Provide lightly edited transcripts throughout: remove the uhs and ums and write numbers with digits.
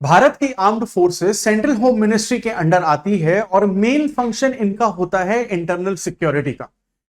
भारत की armed forces central home ministry के under आती है और मेन फंक्शन इनका होता है इंटरनल सिक्योरिटी का।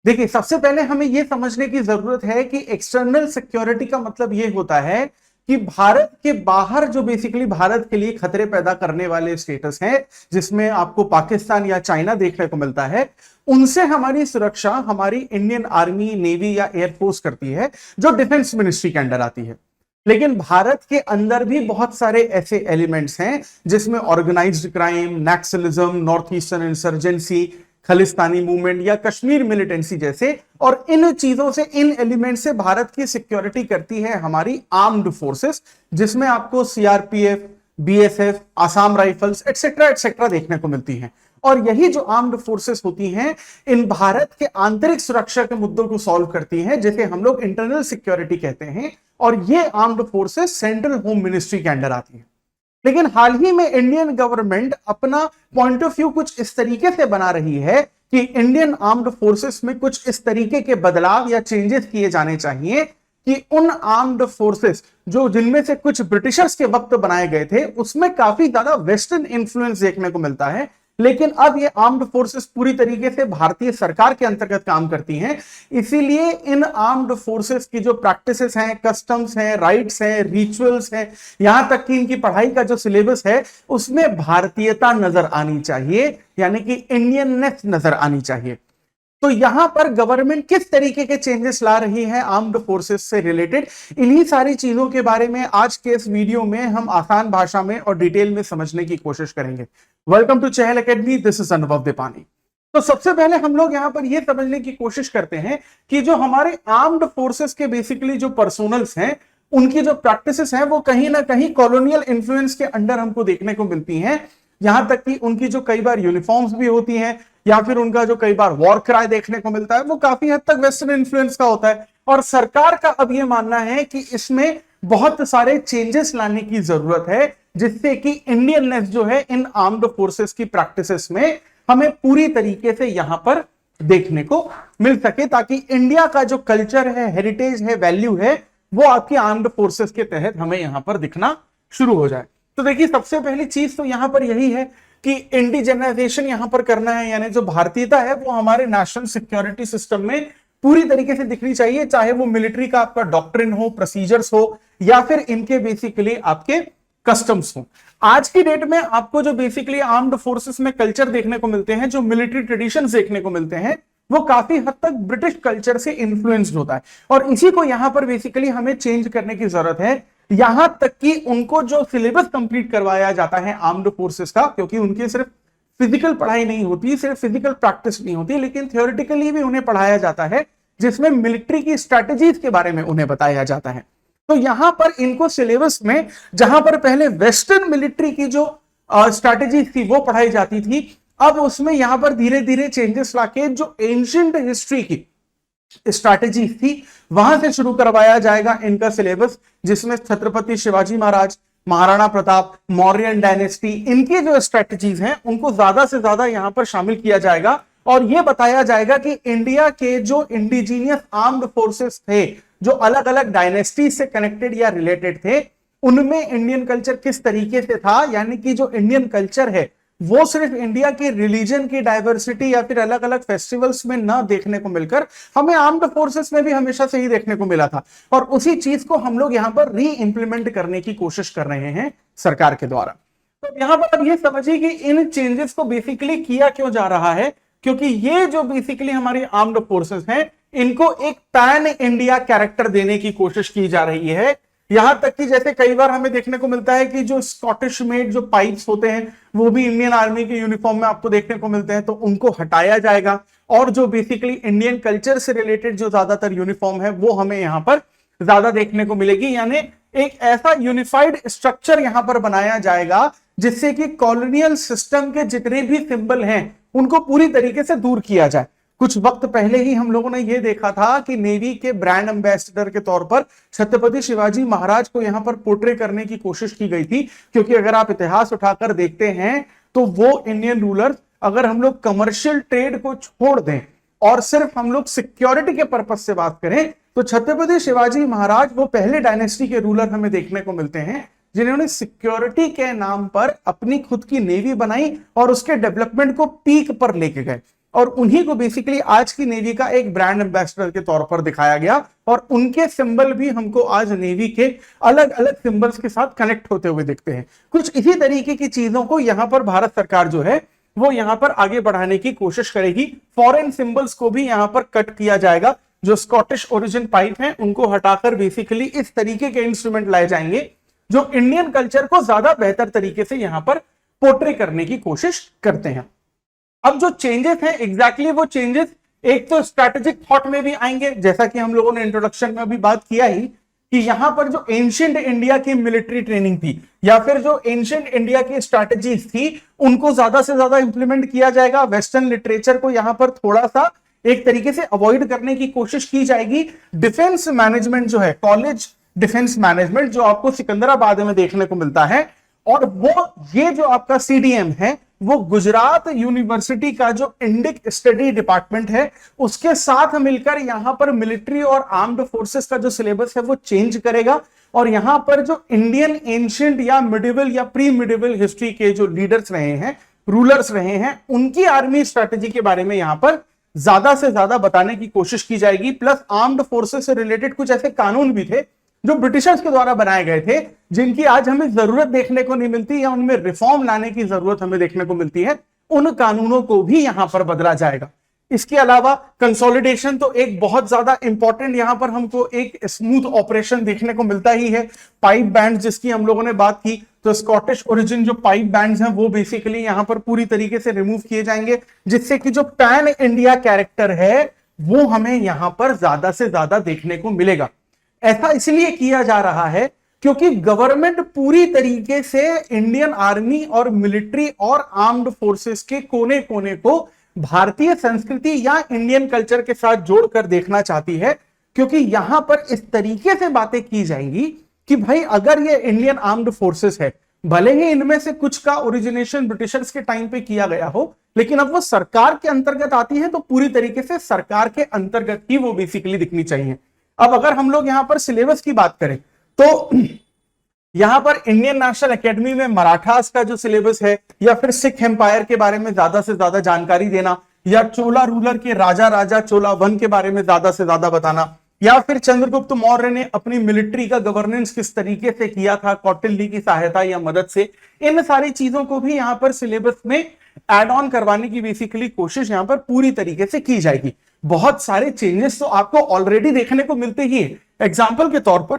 देखिए, सबसे पहले हमें यह समझने की जरूरत है कि एक्सटर्नल सिक्योरिटी का मतलब यह होता है कि भारत के बाहर जो बेसिकली भारत के लिए खतरे पैदा करने वाले स्टेटस हैं, जिसमें आपको पाकिस्तान या चाइना देखने को मिलता है, उनसे हमारी सुरक्षा हमारी इंडियन आर्मी, नेवी या एयरफोर्स करती है, जो डिफेंस मिनिस्ट्री के अंडर आती है। लेकिन भारत के अंदर भी बहुत सारे ऐसे एलिमेंट्स हैं जिसमें organised crime, naxalism, north eastern insurgency, Khalistani movement या कश्मीर मिलिटेंसी जैसे, और इन चीजों से, इन एलिमेंट से भारत की सिक्योरिटी करती है हमारी आर्म्ड फोर्सेस, जिसमें आपको CRPF, BSF, Assam rifles etcetera etcetera देखने को मिलती हैं। और यही जो आर्म्ड फोर्सेस होती हैं, इन भारत के आंतरिक सुरक्षा के मुद्दों को सॉल्व करती हैं, जिसे हम लोग इंटरनल सिक्योरिटी कहते हैं। और ये armed forces central home ministry के अंडर आती है। लेकिन हाल ही में इंडियन गवर्नमेंट अपना पॉइंट ऑफ व्यू कुछ इस तरीके से बना रही है कि इंडियन आर्म्ड फोर्सेस में कुछ इस तरीके के बदलाव या चेंजेस किए जाने चाहिए कि उन आर्म्ड फोर्सेस जो जिनमें से कुछ ब्रिटिशर्स के वक्त बनाए गए थे, उसमें काफी ज्यादा वेस्टर्न इंफ्लुएंस देखने को मिलता है। लेकिन अब ये आर्म्ड फोर्सेस पूरी तरीके से भारतीय सरकार के अंतर्गत काम करती हैं। इसीलिए इन आर्म्ड फोर्सेस की जो प्रैक्टिसेस हैं, कस्टम्स हैं, राइट्स हैं, रिचुअल्स हैं, यहां तक कि इनकी पढ़ाई का जो सिलेबस है, उसमें भारतीयता नजर आनी चाहिए, यानी कि इंडियननेस नजर आनी चाहिए। तो यहां पर गवर्नमेंट किस तरीके के चेंजेस ला रही है आर्म्ड फोर्सेस से रिलेटेड, इन्हीं सारी चीजों के बारे में आज के इस वीडियो में हम आसान भाषा में और डिटेल में समझने की कोशिश करेंगे। Welcome to Chahal academy, this is Anubhav Dipani. तो सबसे पहले हम लोग यहां पर यह समझने की कोशिश करते हैं कि जो हमारे आर्म्ड फोर्सेस के बेसिकली जो पर्सोनल्स हैं, उनकी जो प्रैक्टिसेस हैं, वो कहीं ना कहीं कॉलोनियल इंफ्लुएंस के अंडर हमको देखने को मिलती हैं। यहां तक कि उनकी जो कई बार यूनिफॉर्म्स भी होती हैं, या फिर उनका जो कई बार वॉर क्राई देखने को मिलता है, वो काफी हद तक वेस्टर्न इन्फ्लुएंस का होता है। और सरकार का अब यह मानना है कि इसमें बहुत सारे चेंजेस लाने की जरूरत है, जिससे कि इंडियननेस जो है इन आर्म्ड फोर्सेस की प्रैक्टिसेस में हमें पूरी तरीके से यहां पर देखने को मिल सके, ताकि इंडिया का जो कल्चर है, हेरिटेज है, वैल्यू है, वो आपकी आर्म्ड फोर्सेस के तहत हमें यहां पर दिखना शुरू हो जाए। तो देखिए, सबसे पहली चीज तो यहां पर यही है कि इंडिजेनाइजेशन यहां पर करना है, यानी जो भारतीयता है वो हमारे नेशनल सिक्योरिटी सिस्टम में पूरी तरीके से दिखनी चाहिए, चाहे वो मिलिट्री का आपका डॉक्ट्रिन हो, प्रोसीजर्स हो, या फिर इनके बेसिकली आपके कस्टम्स हो। आज की डेट में आपको जो बेसिकली आर्म्ड फोर्सेस में कल्चर देखने को मिलते हैं, जो मिलिट्री ट्रेडिशंस देखने को मिलते हैं, वो काफी हद तक ब्रिटिश कल्चर से इन्फ्लुएंस्ड होता है। और इसी को यहां पर बेसिकली हमें चेंज करने की जरूरत है। यहां तक कि उनको जो सिलेबस कंप्लीट करवाया जाता है आर्म्ड फोर्सेस का, क्योंकि उनकी सिर्फ फिजिकल पढ़ाई नहीं होती, सिर्फ फिजिकल प्रैक्टिस नहीं होती, लेकिन थियोरेटिकली भी उन्हें पढ़ाया जाता है, जिसमें मिलिट्री की स्ट्रैटेजीज के बारे में उन्हें बताया जाता है। तो यहां पर इनको सिलेबस में, जहां पर पहले वेस्टर्न मिलिट्री की जो स्ट्रैटेजी थी वो पढ़ाई जाती थी, अब उसमें यहां पर धीरे धीरे चेंजेस लाके जो एंशिएंट हिस्ट्री की स्ट्रैटेजी थी वहां से शुरू करवाया जाएगा इनका सिलेबस, जिसमें छत्रपति शिवाजी महाराज, महाराणा प्रताप, मौर्यन डायनेस्टी, इनकी जो स्ट्रैटेजीज हैं उनको ज्यादा से ज्यादा यहां पर शामिल किया जाएगा। और यह बताया जाएगा कि इंडिया के जो इंडिजीनियस आर्म्ड फोर्सेस थे, जो अलग अलग डायनेस्टी से कनेक्टेड या रिलेटेड थे, उनमें इंडियन कल्चर किस तरीके से था, यानी कि जो इंडियन कल्चर है वो सिर्फ इंडिया की रिलीजन की डाइवर्सिटी या फिर अलग अलग फेस्टिवल्स में ना देखने को मिलकर हमें आर्म्ड फोर्सेस में भी हमेशा से ही देखने को मिला था। और उसी चीज को हम लोग यहां पर री इंप्लीमेंट करने की कोशिश कर रहे हैं सरकार के द्वारा। तो यहां पर अब ये समझिए कि इन चेंजेस को बेसिकली किया क्यों जा रहा है, क्योंकि ये जो बेसिकली हमारी आर्म्ड फोर्सेस हैं, इनको एक पैन इंडिया कैरेक्टर देने की कोशिश की जा रही है। यहां तक कि जैसे कई बार हमें देखने को मिलता है कि जो स्कॉटिश मेड जो पाइप्स होते हैं, वो भी इंडियन आर्मी के यूनिफॉर्म में आपको देखने को मिलते हैं, तो उनको हटाया जाएगा। और जो बेसिकली इंडियन कल्चर से रिलेटेड जो ज्यादातर यूनिफॉर्म है, वो हमें यहां पर ज्यादा देखने को मिलेगी। यानी एक ऐसा यूनिफाइड स्ट्रक्चर यहां पर बनाया जाएगा, जिससे कि कॉलोनियल सिस्टम के जितने भी सिंबल हैं उनको पूरी तरीके से दूर किया जाए। कुछ वक्त पहले ही हम लोगों ने यह देखा था कि नेवी के ब्रांड एम्बेसडर के तौर पर छत्रपति शिवाजी महाराज को यहां पर पोर्ट्रे करने की कोशिश की गई थी, क्योंकि अगर आप इतिहास उठाकर देखते हैं तो वो इंडियन रूलर, अगर हम लोग कमर्शियल ट्रेड को छोड़ दें और सिर्फ हम लोग सिक्योरिटी के पर्पज से बात करें, तो छत्रपति शिवाजी महाराज वो पहले डायनेस्टी के रूलर हमें देखने को मिलते हैं जिन्होंने सिक्योरिटी के नाम पर अपनी खुद की नेवी बनाई और उसके डेवलपमेंट को पीक पर लेके गए, और उन्हीं को बेसिकली आज की नेवी का एक ब्रांड एम्बेसडर के तौर पर दिखाया गया, और उनके सिंबल भी हमको आज नेवी के अलग अलग सिंबल्स के साथ कनेक्ट होते हुए दिखते हैं। कुछ इसी तरीके की चीजों को यहां पर भारत सरकार जो है वो यहां पर आगे बढ़ाने की कोशिश करेगी। फॉरेन सिंबल्स को भी यहां पर कट किया जाएगा, जो स्कॉटिश ओरिजिन पाइप हैं उनको हटाकर बेसिकली इस तरीके के इंस्ट्रूमेंट लाए जाएंगे जो इंडियन कल्चर को ज्यादा बेहतर तरीके से यहां पर पोर्ट्रे करने की कोशिश करते हैं। अब जो चेंजेस हैं एग्जैक्टली वो चेंजेस एक तो स्ट्रैटेजिक थॉट में भी आएंगे, जैसा कि हम लोगों ने इंट्रोडक्शन में अभी बात किया ही कि यहां पर जो एंशिएंट इंडिया की मिलिट्री ट्रेनिंग थी या फिर जो एंशिएंट इंडिया की स्ट्रैटेजीज थी उनको ज्यादा से ज्यादा इंप्लीमेंट किया जाएगा। वेस्टर्न लिटरेचर को यहां पर थोड़ा सा एक तरीके से अवॉइड करने की कोशिश की जाएगी। डिफेंस मैनेजमेंट जो है, कॉलेज डिफेंस मैनेजमेंट जो आपको सिकंदराबाद में देखने को मिलता है, और वो ये जो आपका सीडीएम है वो गुजरात यूनिवर्सिटी का जो इंडिक स्टडी डिपार्टमेंट है उसके साथ मिलकर यहां पर मिलिट्री और आर्म्ड फोर्सेस का जो सिलेबस है वो चेंज करेगा, और यहां पर जो इंडियन एंशिएंट या मिडिवल या प्री मिडिवल हिस्ट्री के जो लीडर्स रहे हैं, रूलर्स रहे हैं, उनकी आर्मी स्ट्रेटेजी के बारे में यहां पर ज्यादा से ज्यादा बताने की कोशिश की जाएगी। प्लस आर्म्ड फोर्सेस से रिलेटेड कुछ ऐसे कानून भी थे जो ब्रिटिशर्स के द्वारा बनाए गए थे, जिनकी आज हमें जरूरत देखने को नहीं मिलती या उनमें रिफॉर्म लाने की जरूरत हमें देखने को मिलती है, उन कानूनों को भी यहां पर बदला जाएगा। इसके अलावा कंसोलिडेशन तो एक बहुत ज्यादा इंपॉर्टेंट यहां पर हमको एक स्मूथ ऑपरेशन देखने को मिलता ही है। पाइप बैंड जिसकी हम लोगों ने बात की, तो स्कॉटिश ओरिजिन जो पाइप बैंड्स हैं वो बेसिकली यहां पर पूरी तरीके से रिमूव किए जाएंगे, जिससे कि जो पैन इंडिया कैरेक्टर है वो हमें यहां पर ज्यादा से ज्यादा देखने को मिलेगा। ऐसा इसलिए किया जा रहा है क्योंकि गवर्नमेंट पूरी तरीके से इंडियन आर्मी और मिलिट्री और आर्म्ड फोर्सेस के कोने कोने को भारतीय संस्कृति या इंडियन कल्चर के साथ जोड़कर देखना चाहती है, क्योंकि यहां पर इस तरीके से बातें की जाएंगी कि भाई अगर ये इंडियन आर्म्ड फोर्सेस है, भले ही इनमें से कुछ का ओरिजिनेशन ब्रिटिशर्स के टाइम पे किया गया हो, लेकिन अब वो सरकार के अंतर्गत आती है तो पूरी तरीके से सरकार के अंतर्गत ही वो बेसिकली दिखनी चाहिए। अब अगर हम लोग यहां पर सिलेबस की बात करें तो यहां पर इंडियन नेशनल एकेडमी में मराठास का जो सिलेबस है, या फिर सिख एम्पायर के बारे में ज्यादा से ज्यादा जानकारी देना, या चोला रूलर के राजा चोला वन के बारे में ज्यादा से ज्यादा बताना, या फिर चंद्रगुप्त मौर्य ने अपनी मिलिट्री का गवर्नेंस किस तरीके से किया था कौटिल्य की सहायता या मदद से, इन सारी चीजों को भी यहां पर सिलेबस में एड ऑन करवाने की बेसिकली कोशिश यहां पर पूरी तरीके से की जाएगी। बहुत सारे चेंजेस तो आपको ऑलरेडी देखने को मिलते ही है। एग्जाम्पल के तौर पर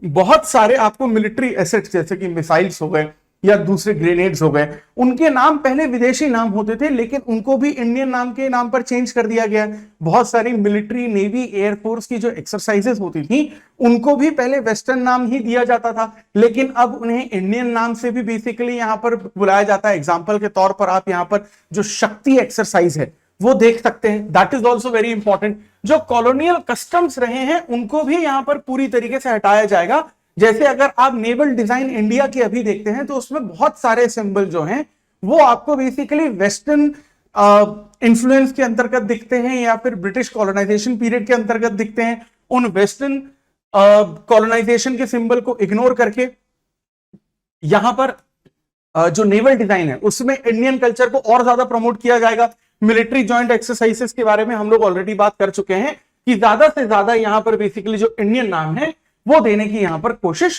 बहुत सारे आपको मिलिट्री एसेट्स जैसे कि मिसाइल्स हो गए या दूसरे ग्रेनेड्स हो गए, उनके नाम पहले विदेशी नाम होते थे लेकिन उनको भी इंडियन नाम के नाम पर चेंज कर दिया गया। बहुत सारी मिलिट्री, नेवी, एयरफोर्स की जो एक्सरसाइजेस होती थी उनको भी पहले वेस्टर्न नाम ही दिया जाता था, लेकिन अब उन्हें इंडियन नाम से भी बेसिकली यहां पर बुलाया जाता है। एग्जाम्पल के तौर पर आप यहां पर जो शक्ति एक्सरसाइज है वो देख सकते हैं, that is also very important. जो कॉलोनियल कस्टम्स रहे हैं उनको भी यहां पर पूरी तरीके से हटाया जाएगा। जैसे अगर आप नेवल डिजाइन इंडिया की अभी देखते हैं तो उसमें बहुत सारे सिंबल जो हैं वो आपको बेसिकली वेस्टर्न इन्फ्लुएंस के अंतर्गत दिखते हैं या फिर ब्रिटिश कॉलोनाइजेशन पीरियड के अंतर्गत दिखते हैं। उन वेस्टर्न कॉलोनाइजेशन के सिंबल को इग्नोर करके यहां पर जो नेवल डिजाइन है उसमें इंडियन कल्चर को और ज्यादा प्रमोट किया जाएगा। मिलिट्री जॉइंट एक्सरसाइजेस के बारे में हम लोग ऑलरेडी बात कर चुके हैं कि ज्यादा से ज्यादा यहां पर बेसिकली जो इंडियन नाम है वो देने की यहां पर कोशिश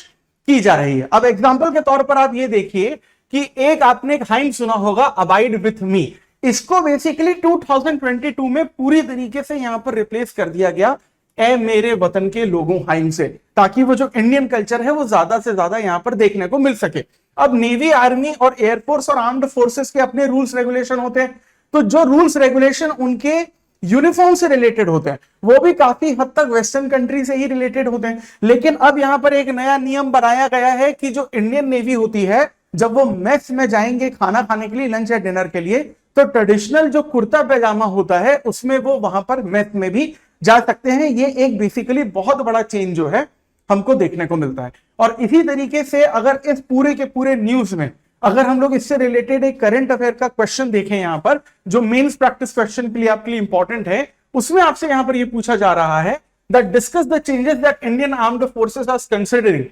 की जा रही है। अब एग्जांपल के तौर पर आप ये देखिए कि एक आपने एक हाइम सुना होगा, अबाइड विथ मी। इसको बेसिकली 2022 में पूरी तरीके से यहां पर रिप्लेस कर दिया गया ए मेरे वतन के लोगों हाइम से, ताकि वो जो इंडियन कल्चर है वो ज्यादा से ज्यादा यहां पर देखने को मिल सके। अब नेवी, आर्मी और एयरफोर्स और आर्म्ड फोर्सेस के अपने रूल्स रेगुलेशन होते हैं, तो जो रूल्स रेगुलेशन उनके यूनिफॉर्म से रिलेटेड होते हैं वो भी काफी हद तक वेस्टर्न कंट्री से ही रिलेटेड होते हैं। लेकिन अब यहां पर एक नया नियम बनाया गया है कि जो इंडियन नेवी होती है जब वो मेस में जाएंगे खाना खाने के लिए, लंच या डिनर के लिए, तो ट्रेडिशनल जो कुर्ता पैजामा होता है उसमें वो वहां पर मेस में भी जा सकते हैं। ये एक बेसिकली बहुत बड़ा चेंज जो है हमको देखने को मिलता है। और इसी तरीके से अगर इस पूरे के पूरे न्यूज में अगर हम लोग इससे रिलेटेड एक करंट अफेयर का क्वेश्चन देखें यहां पर, जो मेंस प्रैक्टिस क्वेश्चन के लिए आपके लिए इंपॉर्टेंट है, उसमें आपसे यहां पर यह पूछा जा रहा है that discuss the changes that Indian armed forces are considering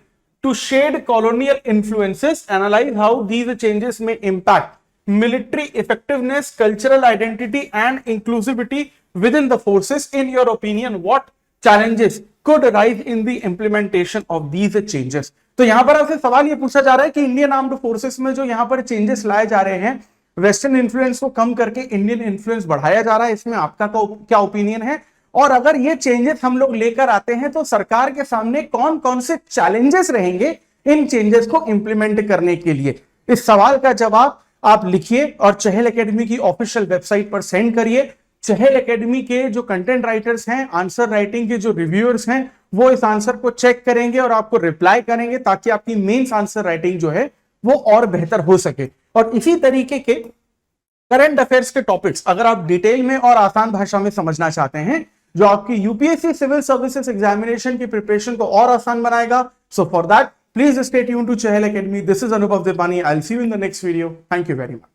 to shade colonial influences, analyze how these changes may impact military effectiveness, cultural identity and inclusivity within the forces. In your opinion, what challenges could arise in the implementation of these changes? तो यहां पर आपसे सवाल ये पूछा जा रहा है कि इंडियन आर्म्ड फोर्सेस में जो यहां पर चेंजेस लाए जा रहे हैं, वेस्टर्न इन्फ्लुएंस को कम करके इंडियन इन्फ्लुएंस बढ़ाया जा रहा है, इसमें आपका क्या ओपिनियन है? और अगर ये चेंजेस हम लोग लेकर आते हैं तो सरकार के सामने कौन कौन से चैलेंजेस रहेंगे इन चेंजेस को इंप्लीमेंट करने के लिए? इस सवाल का जवाब आप लिखिए और चहल एकेडमी की ऑफिशियल वेबसाइट पर सेंड करिए। चहल एकेडमी के जो कंटेंट राइटर्स हैं, आंसर राइटिंग के जो रिव्यूअर्स हैं, वो इस आंसर को चेक करेंगे और आपको रिप्लाई करेंगे ताकि आपकी मेंस आंसर राइटिंग जो है वो और बेहतर हो सके। और इसी तरीके के करंट अफेयर्स के टॉपिक्स अगर आप डिटेल में और आसान भाषा में समझना चाहते हैं, जो आपकी यूपीएससी सिविल सर्विसेज एग्जामिनेशन की प्रिपरेशन को और आसान बनाएगा, so for that please stay tuned to Chahal academy. This is Anubhav Deepani. I will see you in the next video. Thank you very much.